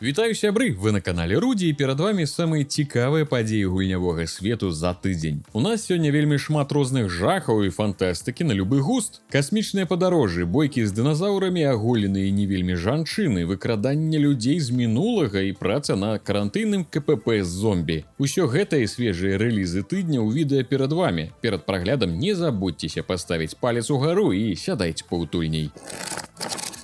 Вітаю сябры, вы на канале Руді, і перад вами самыя цікавыя падзеі гульнявога свету за тыдзень. У нас сёння вельмі шмат розных жахаў і фантастыкі на любы густ. Касмічныя падарожжы, бойкі з дыназаўрамі, аголеныя не вельмі жанчыны, выкраданне людзей з мінулага і праца на карантынным КПП з зомбі. Усё гэта і свежыя рэлізы тыдня ў відэа перад вами. Перад праглядам не забудзьцеся паставіць палец угару і сядайце паўтульней.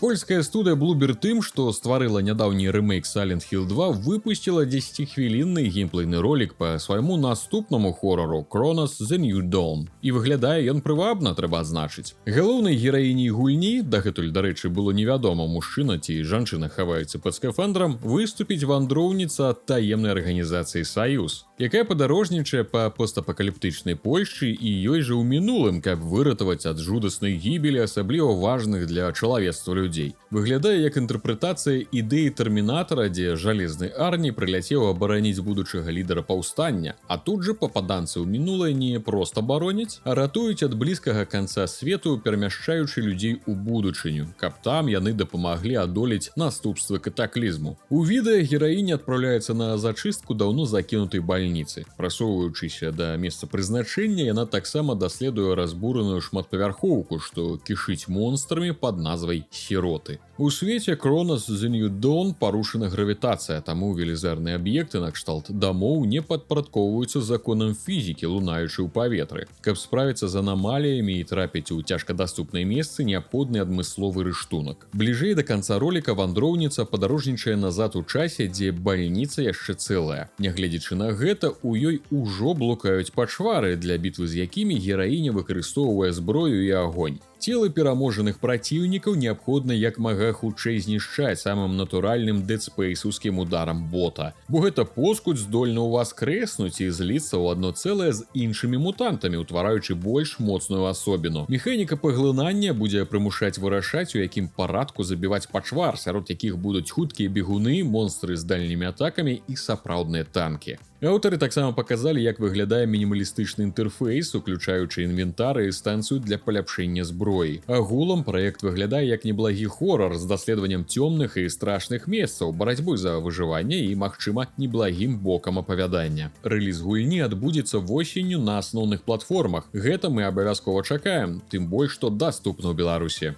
Польская студыя Bloober Team, што стварыла нядаўні рэмейк Silent Hill 2, выпусціла 10-хвілінны геймплейны ролик па свайму наступнаму хорару Chronos The New Dawn. І выглядае ён прывабна, трэба адзначыць. Галоўнай гераіняй гульні, дагэтуль, дарэчы, было невядома, мужчына ці жанчына хаваецца пад скафандрам, выступіць вандроўніца ад таемнай арганізацыі Саюз, якая падарожнічае па постапакаліптычнай Польшчы і ёй жа ў мінулым, каб выратаваць ад жудаснай гібелі асабліва важных для чалавецтва людзей. Выглядае як інтэрпрэтацыя ідэі Тэрмінатара, дзе жалезны Арні прыляцеў абараніць будучага лідара паўстання, а тут жа пападанцы ў мінулае не проста бароняць, а ратуюць ад блізкага канца свету, перамяшчаючы людзей у будучыню, каб там яны дапамаглі адолець наступствы катаклізму. У відэа гераіня адпраўляецца на зачыстку даўно закінутай бальніцы. Прасоўваючыся да месца прызначэння, яна таксама даследуе разбураную шматпавярхоўку, што кішыць монстрамі пад назвай Сіроты. У свеце Chronos The New Dawn парушана гравітацыя, таму велізарныя аб'екты накшталт дамоў не падпарадкоўваюцца законам фізікі, лунаючы ў паветры. Каб справіцца з анамаліямі і трапіць у цяжкадаступныя месцы, неабходны адмысловы рыштунак. Бліжэй да канца роліка вандроўніца падарожнічае назад у часе, дзе бальніца яшчэ цэлая. Нягледзячы на гэта, у ёй ужо блукаюць пачвары, для бітвы з якімі гераіня выкарыстоўвае зброю і агонь. Целы пераможаных праціўнікаў неабходна як мага хутчэй знішчаць самым натуральным дэдспейсаўскім ударам бота, бо гэта поскудзь здольна ў вас крэснуць і зліцца ў адно цэлае з іншымі мутантамі, утвараючы больш моцную асобіну. Механіка паглынання будзе прымушаць вырашаць, у якім парадку забіваць пачвар, сярод якіх будуць хуткія бегуны, монстры з дальнімі атакамі і сапраўдныя танкі. Аўтары таксама паказалі, як выглядае мінімалістычны інтэрфейс, уключаючы інвентар і станцыю для паляпшэння зброі. Агулам праект выглядае як неблагі хорар з даследаваннем цёмных і страшных месцаў, барацьбой за выжыванне і, магчыма, неблагім бокам апавядання. Рэліз гульні адбудзецца восенню на асноўных платформах. Гэта мы абавязкова чакаем, тым больш, што даступна ў Беларусі.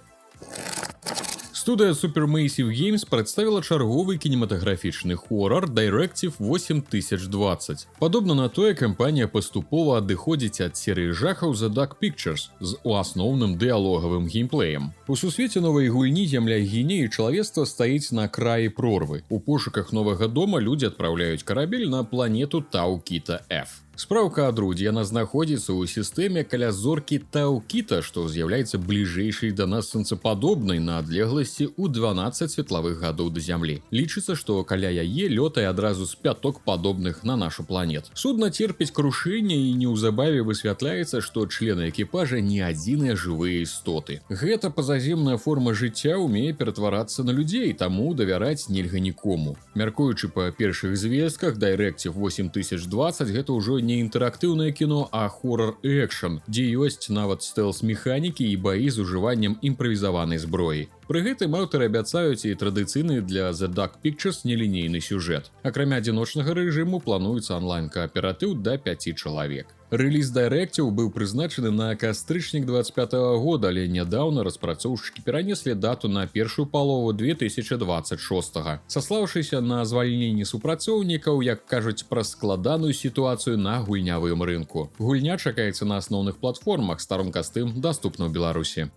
Студыя Supermassive Games прадставіла чарговы кінематаграфічны хорар Directive 8020. Падобна на тое, кампанія паступова адыходзіць ад серыі жахаў The Dark Pictures з асноўным дыялогавым геймплеем. У сусвеце новай гульні зямля гіне і чалавецтва стаіць на краі прорвы. У пошуках новага дома людзі адпраўляюць карабель на планету Тау-Кіта F. Спраўка ад Руді, яна знаходзіцца ў сістэме каля зоркі Тау-Кіта, што з'яўляецца бліжэйшай да нас сонцападобнай на адлегласці ў 12 светлавых гадоў да зямлі. Лічыцца, што каля яе лётае адразу з пяток падобных на нашу планету. Судна церпіць крушэнне і неўзабаве высвятляецца, што члены экіпажа не адзіныя жывыя істоты. Гэта пазаземная форма жыцця умее ператварацца на людзей, таму давяраць нельга нікому. Мяркуючы па першых звестках, Directive 8020 гэта ўжо не інтэрактыўнае кіно, а хорар-экшн, дзе ёсць нават стэлс-механікі і баі з ужываннем імправізаванай зброі. Пры гэтым аўтары абяцаюць і традыцыйны для The Dark Pictures нелінейны сюжэт. Акрамя адзіночнага рэжыму плануецца онлайн-кааператыў да 5 чалавек. Рэліз Directive быў прызначаны на кастрычнік 25 года, але нядаўна распрацоўшчыкі перанеслі дату на першую палову 2026. Саслаўшыся на звальненне супрацоўнікаў, як кажуць, праз складаную сітуацыю на гульнявым рынку. Гульня чакаецца на асноўных платформах, старым кастым даступна ў Беларусі.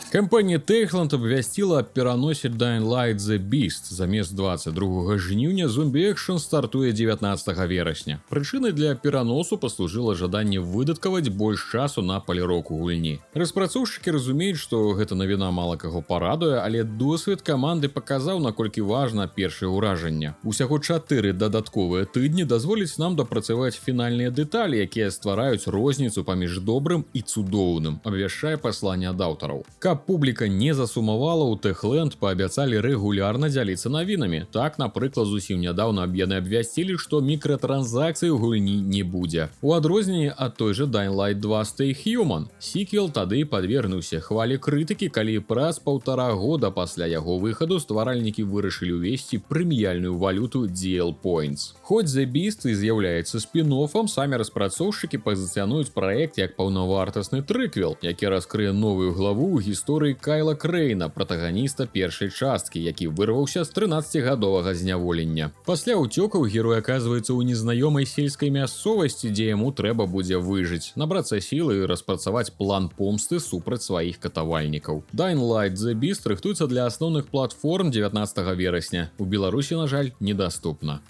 Кампанія Techland абвясціла аб пераносе Dying Light The Beast. Замест 22 жніўня зомбі-экшн стартуе 19 верасня. Прычынай для пераносу паслужыла жаданне выдаткаваць больш часу на паліроўку гульні. Распрацоўшчыкі разумеюць, што гэта навіна мала каго парадуе, але досвед каманды паказаў, наколькі важна першае ўражанне. Усяго 4 дадатковыя тыдні дазволяць нам дапрацаваць фінальныя дэталі, якія ствараюць розніцу паміж добрым і цудоўным, абвяшчае пасланне ад аўтараў. Каб каб публіка не засумавала, у Techland паабяцалі рэгулярна дзяліцца навінамі. Так, напрыклад, зусім нядаўна яны абвясцілі, што мікратранзакцый у гульні не будзе. У адрозненні ад той жа Dying Light 2 Stay Human. Сіквел тады падвергнуўся хвалі крытыкі, калі праз 1,5 года пасля яго выхаду стваральнікі вырашылі ўвесці прэміяльную валюту DL Points. Хоць The Beast і з'яўляецца спін-оффам, самі распрацоўшчыкі пазіцыянуюць праект як паўнавартасны трыквел, які раскрые новую главу ў гісторыі Кайла Крейна, протагоніста першай часткі, які вырваўся з 13-гадовага зняволення. Пасля ўцёкаў герой аказваецца ў незнаёмай сельскай мясцовасці, дзе яму трэба будзе выжыць, набрацца сілы і распрацаваць план помсты супраць сваіх катавальнікаў. Dying Light The Beast рыхтуецца для асноўных платформ 19 верасня. У Беларусі, на жаль, недаступна.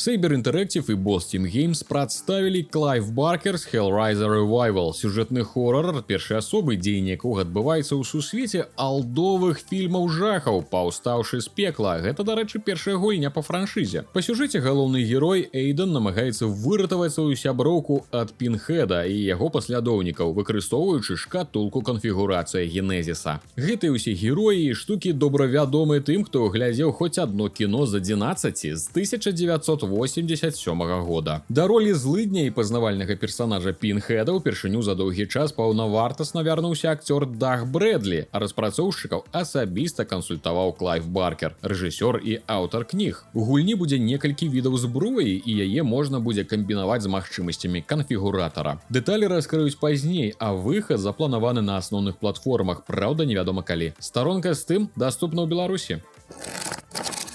Saber Interactive і Boss Team Games прадставілі Clive Barker's Hellraiser Revival, сюжэтны хорар ад першай асобы, дзеянне якога адбываецца ў сусвеце алдовых фільмаў жахаў, паўстаўшы з пекла. Гэта, дарэчы, першая гульня па франшызе. Па сюжэце галоўны герой Эйден намагаецца выратаваць сваю сяброўку ад Пінхеда і яго паслядоўнікаў, выкарыстоўваючы шкатулку канфігурацыя Генезіса. Гэтыя ўсе героі і штукі добра вядомыя тым, хто глядзеў хоць адно кіно з 11 з 1987 года. Да ролі злыдня і пазнавальнага персанажа Пінхеда ўпершыню за доўгі час паўнавартасна вярнуўся акцёр Даг Брэдлі, а распрацоўшчыкаў асабіста кансультаваў Клайв Баркер, рэжысёр і аўтар кніг. У гульні будзе некалькі відаў зброі, і яе можна будзе камбінаваць з магчымасцямі канфігуратара. Дэталі раскрыюць пазней, а выхад запланаваны на асноўных платформах, праўда, невядома калі. Старонка з тым даступна ў Беларусі.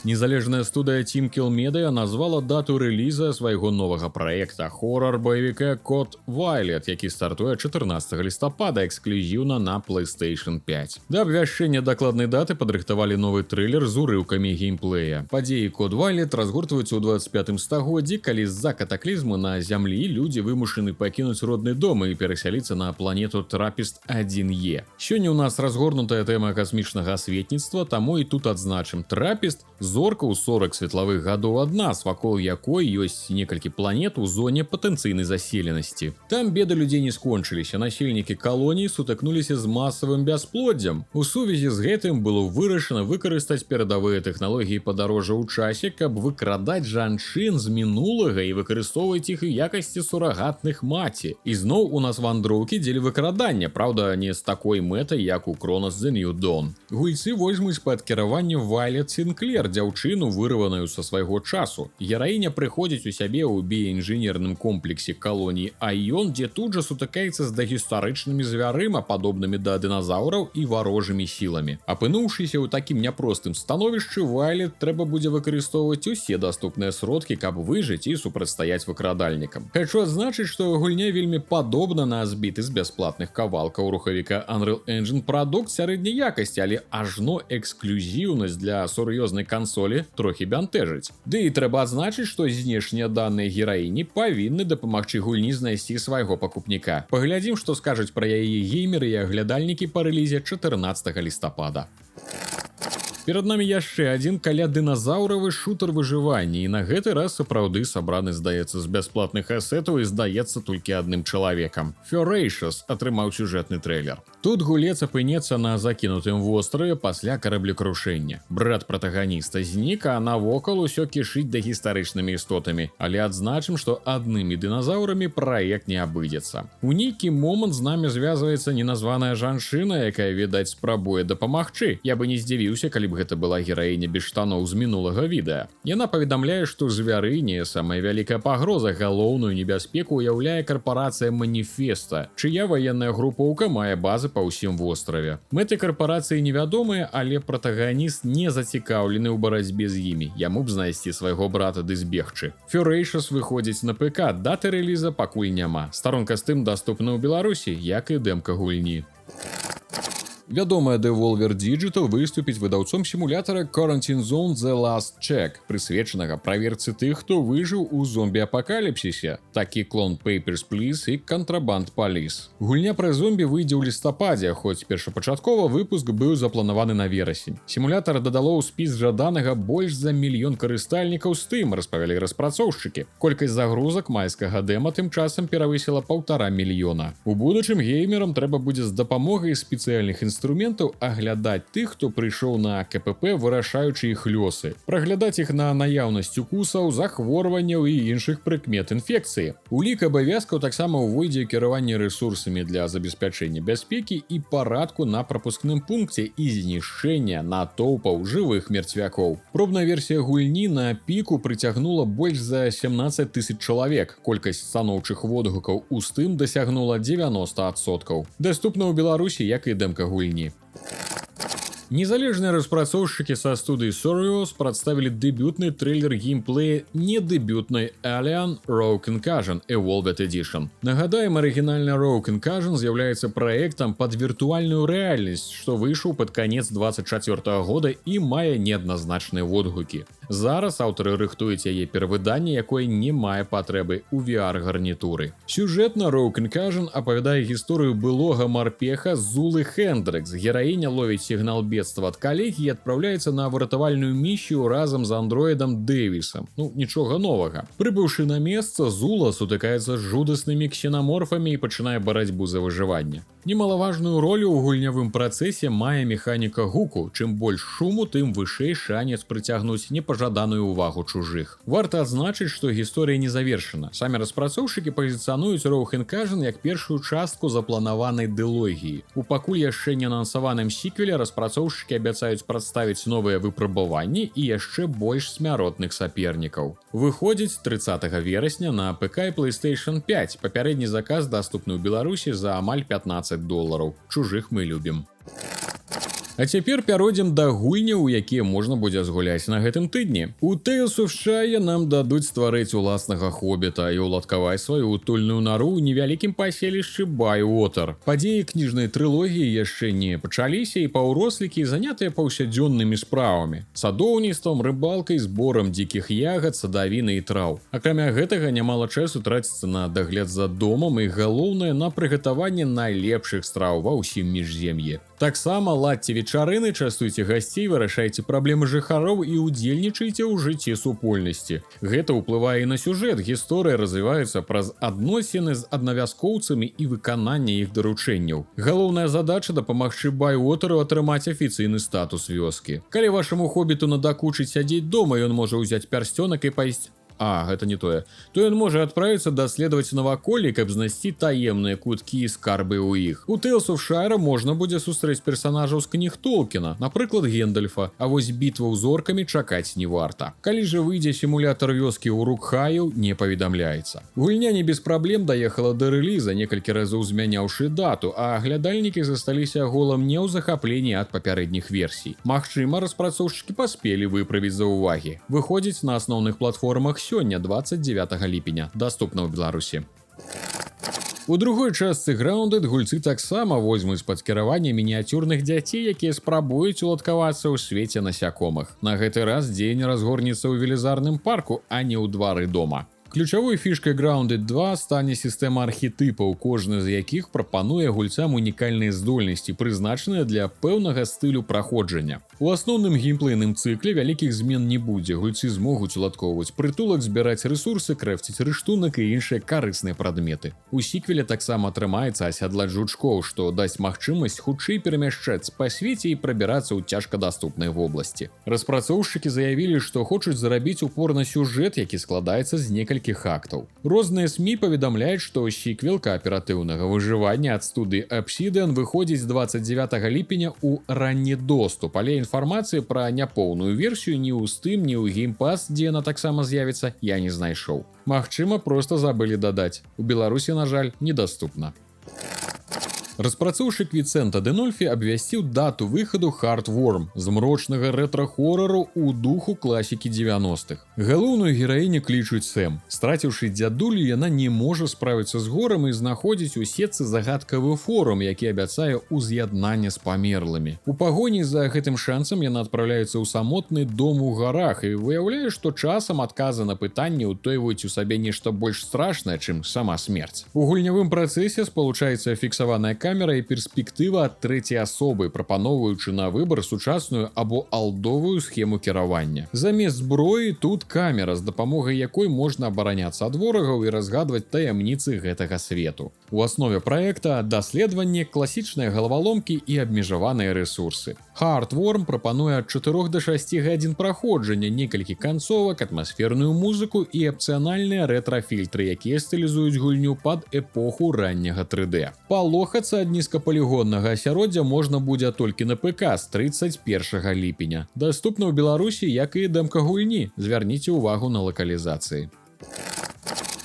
Незалежная студыя Team Kill Media назвала дату рэліза свайго новага праекта хорар-баевіка Код Violet, які стартуе 14 лістапада эксклюзіўна на PlayStation 5. Да абвяшчэння дакладнай даты падрыхтавалі новы трэйлер з урыўкамі геймплея. Падзеі Код Violet разгортваюцца ў 25 стагоддзі, калі з-за катаклізму на зямлі людзі вымушаны пакінуць родны дом і перасяліцца на планету Трапіст 1Е. Сёння ў нас разгорнутая тэма касмічнага асветніцтва, таму і тут адзначым: Трапіст зорка ў 40 светлавых гадоў ад нас, вакол якой ёсць некалькі планет у зоне патэнцыйнай заселенасці. Там беды людзей не скончыліся, насельнікі калоніі сутыкнуліся з масавым бясплоддзям. У сувязі з гэтым было вырашана выкарыстаць перадавыя тэхналогіі падарожжа ў часе, каб выкрадаць жанчын з мінулага і выкарыстоўваць іх у якасці сурагатных маці. І зноў у нас вандроўкі дзеля выкрадання, праўда, не з такой мэтай, як у Chronos The New Dawn. Гульцы возьмуць пад кіраванне Вайлет Сінклер, дзяўчыну, вырваную са свайго часу. Гераіня прыходзіць у сябе ў біяінжынерным комплексе калоніі Айон, дзе тут жа сутыкаецца з дагістарычнымі звярыма, падобнымі да дыназаўраў і варожымі сіламі. Апынуўшыся ў такім няпростым становішчы, Вайлет трэба будзе выкарыстоўваць усе даступныя сродкі, каб выжыць і супрацьстаяць выкрадальнікам. Хачу адзначыць, што гульня вельмі падобна на збіты з бясплатных кавалкаў рухавіка Unreal Engine прадукт сярэдняй якасці, але ажно эксклюзіўнасць для сур'ёзнай кансолі трохі бянтэжыць. Ды і трэба адзначыць, што знешнія даныя гераіні павінны дапамагчы гульні знайсці свайго пакупніка. Паглядзім, што скажуць пра яе геймеры і аглядальнікі па рэлізе 14 лістапада. Перад намі яшчэ адзін каля дыназаўравы шутер выжывання, і на гэты раз сапраўды сабраны, здаецца, з бясплатных асетаў і здаецца толькі адным чалавекам. Ferocious атрымаў сюжэтны трэйлер. Тут гулец апынецца на закінутым востраве пасля караблекрушэння. Брат протагоніста знік, а навокал усё кішыць дагістарычнымі істотамі. Але адзначым, што аднымі дыназаўрамі праект не абыдзецца. У нейкі момант з намі звязваецца неназваная жанчына, якая, відаць, спрабуе дапамагчы. Я бы не здзівіўся, калі б гэта была гераіня без штаноў з мінулага відэа. Яна паведамляе, што звяры не самая вялікая пагроза, галоўную небяспеку ўяўляе карпарацыя Маніфеста, чыя ваенная групоўка мае базы па ўсім востраве. Мэты карпарацыі невядомыя, але протагоніст не зацікаўлены ў барацьбе з імі. Яму б знайсці свайго брата ды збегчы. Ferocious выходзіць на ПК, даты рэліза пакуль няма. Старонка з тым даступна ў Беларусі, як і дэмка гульні. Вядомая Devolver Digital выступіць выдаўцом сімулятара Quarantine Zone The Last Check, прысвечанага праверцы тых, хто выжыў у зомбі-апакаліпсісе, такі клон Papers, Please і Contraband Police. Гульня пра зомбі выйдзе ў лістападзе, хоць першапачаткова выпуск быў запланаваны на верасень. Сімулятар дадало ў спіс жаданага больш за 1 мільён карыстальнікаў Steam, распавялі распрацоўшчыкі. Колькасць загрузак майскага дэма тым часам перавысіла 1,5 мільёна. У будучым геймерам трэба будзе з дапамогай спецыяльных інструментаў аглядаць тых, хто прыйшоў на КПП, вырашаючы іх лёсы, праглядаць іх на наяўнасць укусаў, захворванняў і іншых прыкмет інфекцыі. У лік абавязкаў таксама ўвойдзе кіраванне рэсурсамі для забеспячэння бяспекі і парадку на прапускным пункце і знішчэння натоўпаў жывых мерцвякоў. Пробная версія гульні на піку прыцягнула больш за 17 000 чалавек. Колькасць станоўчых водгукаў у Steam дасягнула 90%. Даступна ў Беларусі, як і дэмка гульні. Незалежныя распрацоўшчыкі са студыі Sorios прадставілі дэбютны трэйлер геймплея недэбютнай Alien Rogue Incursion Evolved Edition. Нагадаем, арыгінальны Rogue Incursion з'яўляецца праектам пад віртуальную рэальнасць, што выйшаў пад канец 24 года і мае неадназначныя водгукі. Зараз аўтары рыхтуюць яе перавыданне, якое не мае патрэбы ў VR-гарнітуры. Сюжэтна Rogue Incursion апавядае гісторыю былога марпеха Зулы Хендрикс. Гераіня ловіць сігнал бедства ад калегі і адпраўляецца на выратавальную місію разам з андроідам Дэвісам. Нічога новага. Прыбыўшы на месца, Зула сутыкаецца з жудаснымі ксенаморфамі і пачынае барацьбу за выжыванне. Немалаважную ролю ў гульнявым працэсе мае механіка гуку. Чым больш шуму, тым вышэй шанец прыцягнуць непажаданую ўвагу чужых. Варта адзначыць, што гісторыя не завершана. Самі распрацоўшчыкі пазіцыянуюць Rogue Incursion як першую частку запланаванай дылогіі. У пакуль яшчэ не анансаваным сіквеле распрацоўшчыкі абяцаюць прадставіць новыя выпрабаванні і яшчэ больш смяротных сапернікаў. Выходзіць 30 верасня на ПК і PlayStation 5. Папярэдні заказ даступны ў Беларусі за амаль $15. Чужых мы любім. А цяпер пяройдзем да гульняў, у якія можна будзе згуляць на гэтым тыдні. У Tales of Shire нам дадуць стварыць уласнага хобіта і уладкаваць сваю утульную нару ў невялікім паселішчы Bywater. Падзеі кніжнай трылогіі яшчэ не пачаліся, і паўрослікі занятыя паўсядзённымі справамі: садоўніцтвам, рыбалкай, зборам дзікіх ягад, садавіны і траў. Акрамя гэтага, нямала часу траціцца на дагляд за домам і, галоўнае, на прыгатаванне найлепшых страў ва ўсім міжзем'і. Таксама ладзьце вечарыны, частуйце гасцей, вырашайце праблемы жыхароў і удзельнічайце ў жыцці супольнасці. Гэта ўплывае і на сюжэт. Гісторыя развіваецца праз адносіны з аднавязкоўцамі і выкананне іх даручэнняў. Галоўная задача — дапамагчы Bywaterу атрымаць афіцыйны статус вёскі. Калі вашаму хобіту надакучыць сядзець дома, ён можа ўзяць пярсцёнак і пайсці. Гэта не тое. То ён можа адправіцца даследаваць наваколлі, каб знайсці таемныя куткі і скарбы ў іх. У Tales of Shire можна будзе сустрэць персанажаў з кніг Толкіна, напрыклад, Гендальфа, а вось бітваў з оркамі чакаць не варта. Калі жа выйдзе сімулятар вёскі ў Рукхаю, не паведамляецца. Гульня не без праблем даехала да рэліза, некалькі разоў змяняўшы дату, а глядальнікі засталіся голам не ў захапленні ад папярэдніх версій. Магчыма, распрацоўшчыкі паспелі выправіць заўвагі. Выходзіць на асноўных платформах сёння, 29 ліпеня, даступна ў Беларусі. У другой частцы Grounded гульцы таксама возьмуць пад кіраванне мініяцюрных дзяцей, якія спрабуюць уладкавацца ў свеце насякомых. На гэты раз дзень разгорнецца ў велізарным парку, а не ў двары дома. Ключавой фішкай Grounded 2 стане сістэма архетыпаў, кожны з якіх прапануе гульцам унікальныя здольнасці, прызначаныя для пэўнага стылю праходжання. У асноўным геймплейным цыкле вялікіх змен не будзе. Гульцы змогуць уладкоўваць прытулак, збіраць рэсурсы, крафціць рыштунак і іншыя карысныя прадметы. У сіквеле таксама атрымаецца асядлаць жучкоў, што дасць магчымасць хутчэй перамяшчацца па свеце і прабірацца ў цяжкадаступнай вобласці. Распрацоўшчыкі заявілі, што хочуць зарабіць упор на сюжэт, які складаецца з некалькіх актаў. Розныя СМІ паведамляюць, што сіквел кааператыўнага выжывання ад студыі Obsidian выходзіць 29 ліпеня ў ранні доступ, але інфармацыі пра няпоўную версію ні ў Steam, ні ў Game Pass, дзе яна таксама з'явіцца, я не знайшоў. Магчыма, проста забылі дадаць. У Беларусі, на жаль, недаступна. Распрацоўшчык Вінсент Адэнольфі абвясціў дату выхаду Heartworm, змрочнага рэтра-хорару ў духу класікі 90-х. Галоўную гераіню клічуць Сэм. Страціўшы дзядулю, яна не можа справіцца з горам і знаходзіць у сетцы загадкавы форум, які абяцае уз'яднанне з памерлымі. У пагоні за гэтым шансам яна адпраўляецца ў самотны дом у гарах і выяўляе, што часам адказы на пытанні ўтойваюць у сабе нешта больш страшнае, чым сама смерць. У гульнявым працэсе спалучаецца фіксаваная камера і перспектыва ад трэцяй асобы, прапаноўваючы на выбар сучасную або алдовую схему кіравання. Замест зброі тут камера, з дапамогай якой можна абараняцца ад ворагаў і разгадваць таямніцы гэтага свету. У аснове праекта даследаванне, класічныя галаваломкі і абмежаваныя рэсурсы. Heartworm прапануе ад 4 до 6 гадзін праходжання, некалькі канцовак, атмасферную музыку і апцыянальныя рэтра-фільтры, якія стылізуюць гульню пад эпоху ранняга 3D. Палохацца ад нізкапалігоннага асяроддзя можна будзе толькі на ПК з 31 ліпеня. Даступна ў Беларусі, як і дэмка гульні. Звярніце ўвагу на лакалізацыі.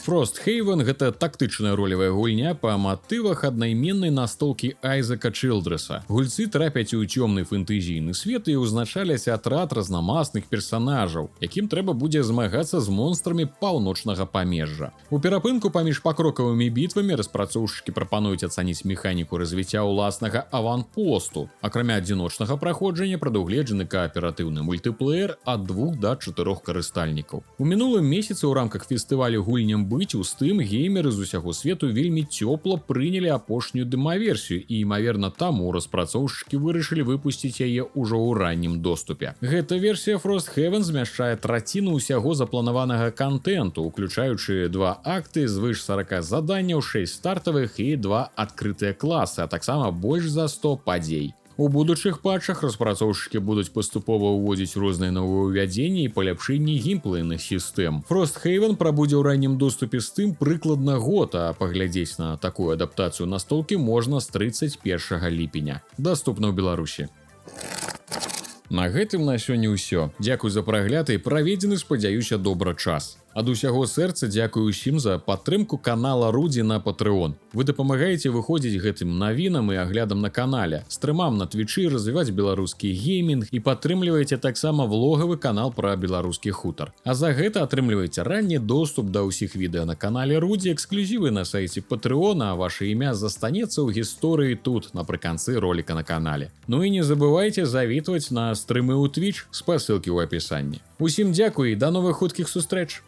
Frosthaven – гэта тактычная ролевая гульня па матывах аднайменнай настолкі Айзека Чилдреса. Гульцы трапяць у цёмны фэнтэзійны свет і ўзначаляць атрад разнамасных персанажаў, якім трэба будзе змагацца з монстрамі паўночнага памежжа. У перапынку паміж пакрокавымі бітвамі распрацоўшчыкі прапануюць ацаніць механіку развіцця ўласнага аванпосту. Акрамя адзіночнага праходжання прадугледжаны кааператыўны мультыплеер ад 2 до 4 карыстальнікаў. У мінулым месяцы ў рамках фестывалю гульням быць у Steam геймеры з усяго свету вельмі цёпла прынялі апошнюю дэмаверсію і, імаверна, таму распрацоўшчыкі вырашылі выпусціць яе ўжо ў раннім доступе. Гэта версія Frosthaven змяшчае траціну ўсяго запланаванага контенту, уключаючы 2 акты, звыш 40 заданняў, 6 стартавых і 2 адкрытыя класы, а таксама больш за 100 падзей. У будучых патчах распрацоўшчыкі будуць паступова ўводзіць розныя новаўвядзенні і паляпшэнні геймплейных сістэм. Frosthaven прабудзе ў раннім доступе Steam прыкладна год, а паглядзець на такую адаптацыю настолкі можна з 31 ліпеня. Даступна ў Беларусі. На гэтым на сёння ўсё. Дзякуй за прагляд і праведзены, спадзяюся, добра час. Ад усяго сэрца дзякую ўсім за падтрымку канала Рудзі на Patreon. Вы дапамагаеце выходзіць гэтым навінам і аглядам на канале, стрымам на Твічы, развіваць беларускі геймінг і падтрымліваеце таксама влогавы канал пра беларускі хутар. А за гэта атрымліваеце ранні доступ да ўсіх відэа на канале Рудзі, эксклюзівы на сайце Patreon, а ваше імя застанецца ў гісторыі тут, напрыканцы роліка на канале. Ну і не забывайце завітваць на стрымы ў Twitch, спасылкі ў апісанні. Усім дзякуй і да новых хуткіх сустрэч!